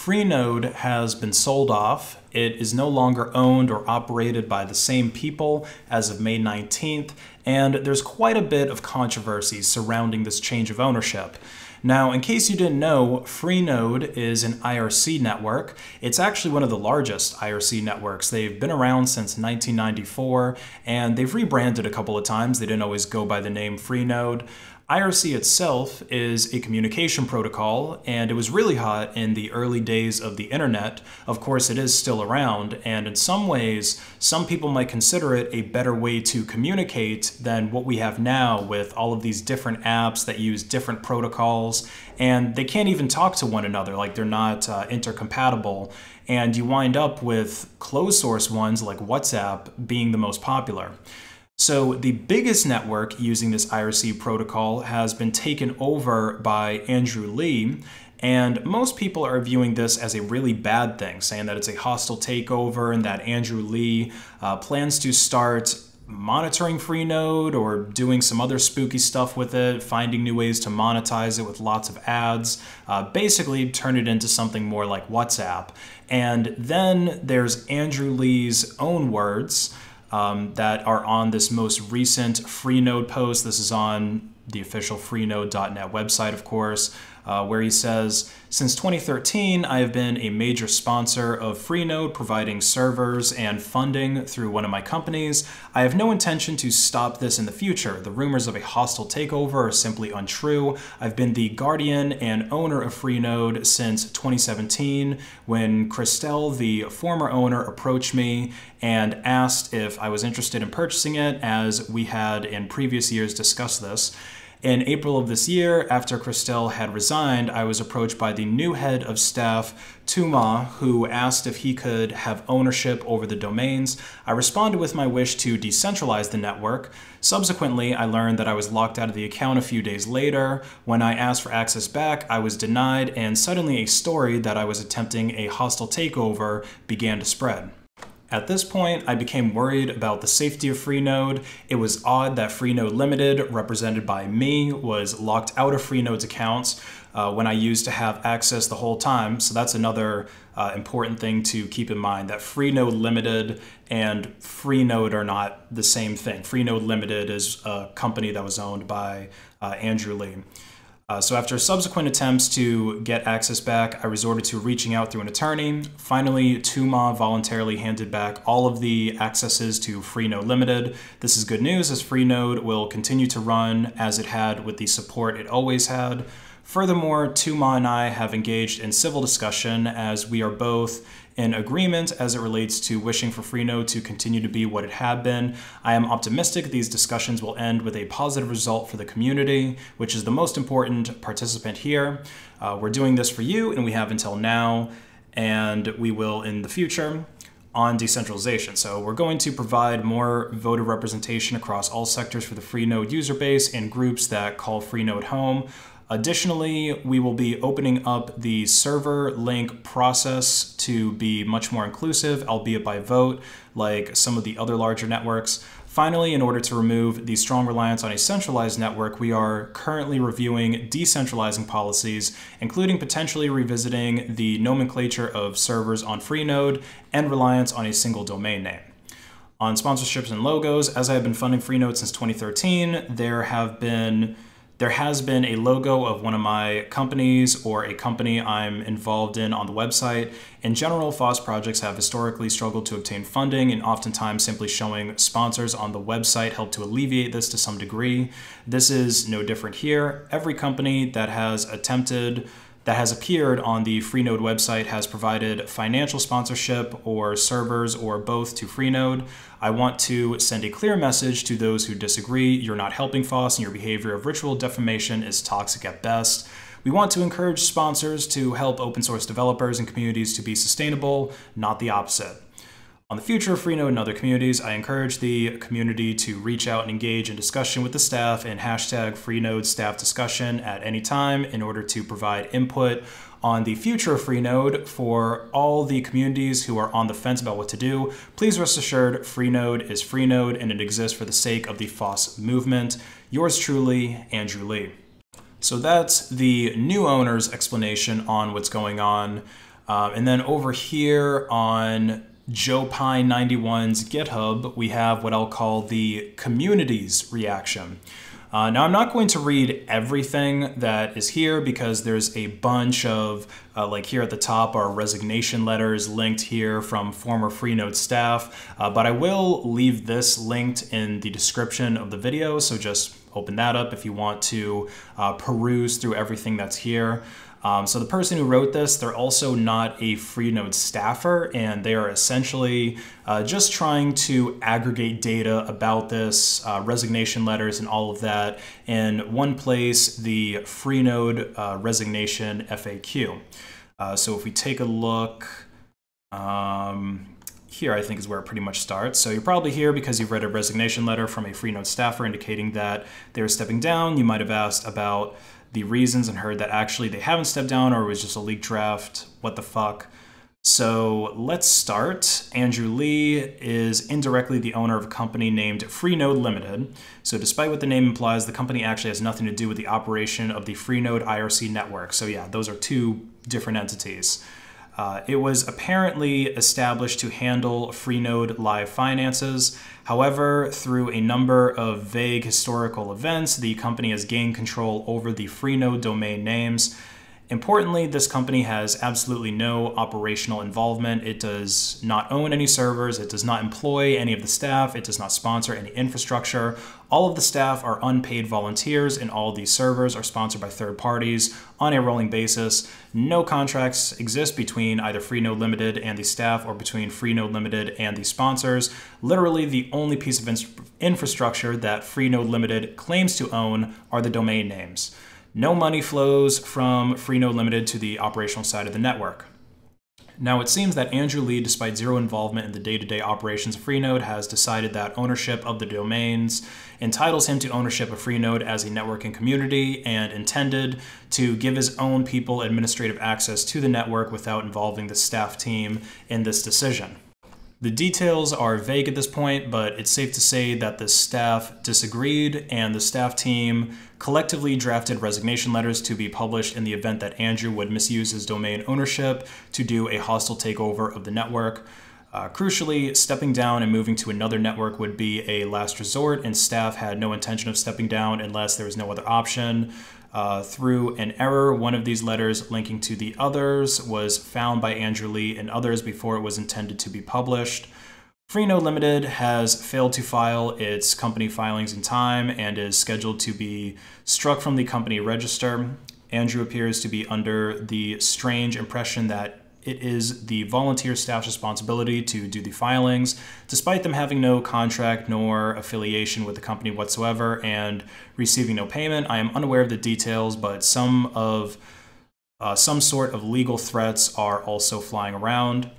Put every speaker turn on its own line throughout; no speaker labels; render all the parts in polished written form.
Freenode has been sold off. It is no longer owned or operated by the same people as of May 19th, and there's quite a bit of controversy surrounding this change of ownership. Now, in case you didn't know, Freenode is an IRC network. It's actually one of the largest IRC networks. They've been around since 1994, and they've rebranded a couple of times. They didn't always go by the name Freenode. IRC itself is a communication protocol, and it was really hot in the early days of the internet. Of course, it is still around, and in some ways, some people might consider it a better way to communicate than what we have now with all of these different apps that use different protocols, and they can't even talk to one another, like they're not intercompatible, and you wind up with closed source ones like WhatsApp being the most popular. So the biggest network using this IRC protocol has been taken over by Andrew Lee, and most people are viewing this as a really bad thing, saying that it's a hostile takeover and that Andrew Lee plans to start monitoring Freenode or doing some other spooky stuff with it, finding new ways to monetize it with lots of ads, basically turn it into something more like WhatsApp. And then there's Andrew Lee's own words that are on this most recent Freenode post. This is on the official freenode.net website, of course, where he says, "Since 2013, I have been a major sponsor of Freenode, providing servers and funding through one of my companies. I have no intention to stop this in the future. The rumors of a hostile takeover are simply untrue. I've been the guardian and owner of Freenode since 2017, when Christelle, the former owner, approached me and asked if I was interested in purchasing it, as we had in previous years discussed this. In April of this year, after Christelle had resigned, I was approached by the new head of staff, Tuma, who asked if he could have ownership over the domains. I responded with my wish to decentralize the network. Subsequently, I learned that I was locked out of the account a few days later. When I asked for access back, I was denied, and suddenly a story that I was attempting a hostile takeover began to spread. At this point, I became worried about the safety of Freenode. It was odd that Freenode Limited, represented by me, was locked out of Freenode's accounts when I used to have access the whole time. So that's another important thing to keep in mind, that Freenode Limited and Freenode are not the same thing. Freenode Limited is a company that was owned by Andrew Lee. So after subsequent attempts to get access back, I resorted to reaching out through an attorney. Finally, Tuma voluntarily handed back all of the accesses to Freenode Limited. This is good news, as Freenode will continue to run as it had with the support it always had. Furthermore, Tuma and I have engaged in civil discussion, as we are both in agreement as it relates to wishing for Freenode to continue to be what it had been. I am optimistic these discussions will end with a positive result for the community, which is the most important participant here. We're doing this for you, and we have until now, and we will in the future, on decentralization. So we're going to provide more voter representation across all sectors for the Freenode user base and groups that call Freenode home. Additionally, we will be opening up the server link process to be much more inclusive, albeit by vote, like some of the other larger networks. Finally, in order to remove the strong reliance on a centralized network, we are currently reviewing decentralizing policies, including potentially revisiting the nomenclature of servers on Freenode and reliance on a single domain name. On sponsorships and logos, as I have been funding Freenode since 2013, there has been a logo of one of my companies or a company I'm involved in on the website. In general, FOSS projects have historically struggled to obtain funding, and oftentimes simply showing sponsors on the website help to alleviate this to some degree. This is no different here. Every company that has appeared on the Freenode website has provided financial sponsorship or servers or both to Freenode. I want to send a clear message to those who disagree. You're not helping FOSS, and your behavior of ritual defamation is toxic at best. We want to encourage sponsors to help open source developers and communities to be sustainable, not the opposite. On the future of Freenode and other communities, I encourage the community to reach out and engage in discussion with the staff and hashtag Freenode staff discussion at any time in order to provide input on the future of Freenode. For all the communities who are on the fence about what to do, please rest assured Freenode is Freenode, and it exists for the sake of the FOSS movement. Yours truly, Andrew Lee. So that's the new owner's explanation on what's going on. And then over here on JoePine91's GitHub, we have what I'll call the community's reaction. Now, I'm not going to read everything that is here because there's a bunch of, like here at the top are resignation letters linked here from former Freenode staff, but I will leave this linked in the description of the video, so just open that up if you want to peruse through everything that's here. So the person who wrote this, they're also not a Freenode staffer, and they are essentially just trying to aggregate data about this, resignation letters and all of that in one place, the Freenode resignation FAQ. So if we take a look, here I think is where it pretty much starts. So you're probably here because you've read a resignation letter from a Freenode staffer indicating that they're stepping down. You might have asked about the reasons and heard that actually they haven't stepped down or it was just a leaked draft. What the fuck? So let's start. Andrew Lee is indirectly the owner of a company named Freenode Limited. So despite what the name implies, the company actually has nothing to do with the operation of the Freenode IRC network. So yeah, those are two different entities. It was apparently established to handle Freenode live finances. However, through a number of vague historical events, the company has gained control over the Freenode domain names. Importantly, this company has absolutely no operational involvement. It does not own any servers. It does not employ any of the staff. It does not sponsor any infrastructure. All of the staff are unpaid volunteers, and all of these servers are sponsored by third parties on a rolling basis. No contracts exist between either Freenode Limited and the staff or between Freenode Limited and the sponsors. Literally, the only piece of infrastructure that Freenode Limited claims to own are the domain names. No money flows from Freenode Limited to the operational side of the network. Now, it seems that Andrew Lee, despite zero involvement in the day-to-day operations of Freenode, has decided that ownership of the domains entitles him to ownership of Freenode as a networking community and intended to give his own people administrative access to the network without involving the staff team in this decision. The details are vague at this point, but it's safe to say that the staff disagreed and the staff team collectively drafted resignation letters to be published in the event that Andrew would misuse his domain ownership to do a hostile takeover of the network. Crucially, stepping down and moving to another network would be a last resort, and staff had no intention of stepping down unless there was no other option. Through an error, one of these letters linking to the others was found by Andrew Lee and others before it was intended to be published. Freenode Limited has failed to file its company filings in time and is scheduled to be struck from the company register. Andrew appears to be under the strange impression that it is the volunteer staff's responsibility to do the filings, despite them having no contract nor affiliation with the company whatsoever and receiving no payment. I am unaware of the details, but some sort of legal threats are also flying around.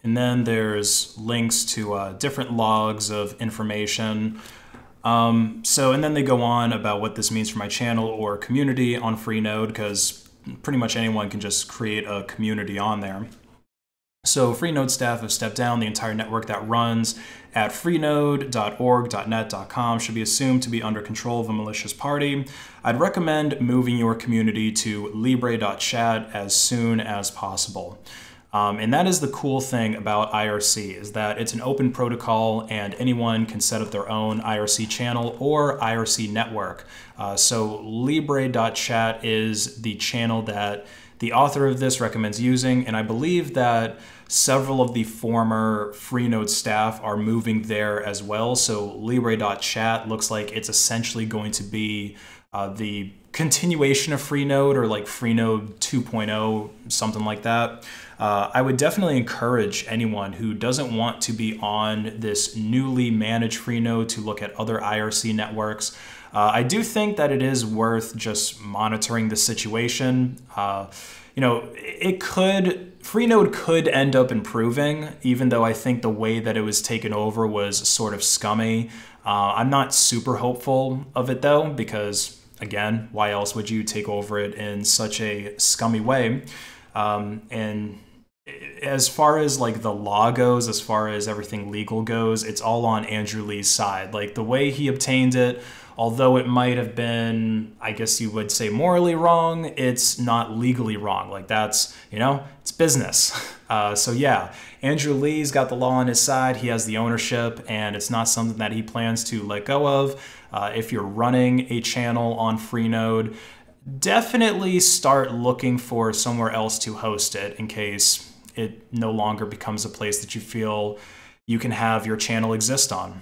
And then there's links to different logs of information. And then they go on about what this means for my channel or community on Freenode, because pretty much anyone can just create a community on there. So Freenode staff have stepped down. The entire network that runs at freenode.org.net.com should be assumed to be under control of a malicious party. I'd recommend moving your community to libera.chat as soon as possible. And that is the cool thing about IRC, is that it's an open protocol and anyone can set up their own IRC channel or IRC network. So libera.chat is the channel that the author of this recommends using, and I believe that several of the former Freenode staff are moving there as well. So libera.chat looks like it's essentially going to be the continuation of Freenode, or like Freenode 2.0, something like that. I would definitely encourage anyone who doesn't want to be on this newly managed Freenode to look at other IRC networks. I do think that it is worth just monitoring the situation. You know, Freenode could end up improving, even though I think the way that it was taken over was sort of scummy. I'm not super hopeful of it though, because again, why else would you take over it in such a scummy way? And as far as like the law goes, as far as everything legal goes, it's all on Andrew Lee's side. Like the way he obtained it although it might have been, I guess you would say, morally wrong, it's not legally wrong. Like that's, you know, it's business. So yeah, Andrew Lee's got the law on his side. He has the ownership, and it's not something that he plans to let go of. If you're running a channel on Freenode, definitely start looking for somewhere else to host it in case it no longer becomes a place that you feel you can have your channel exist on.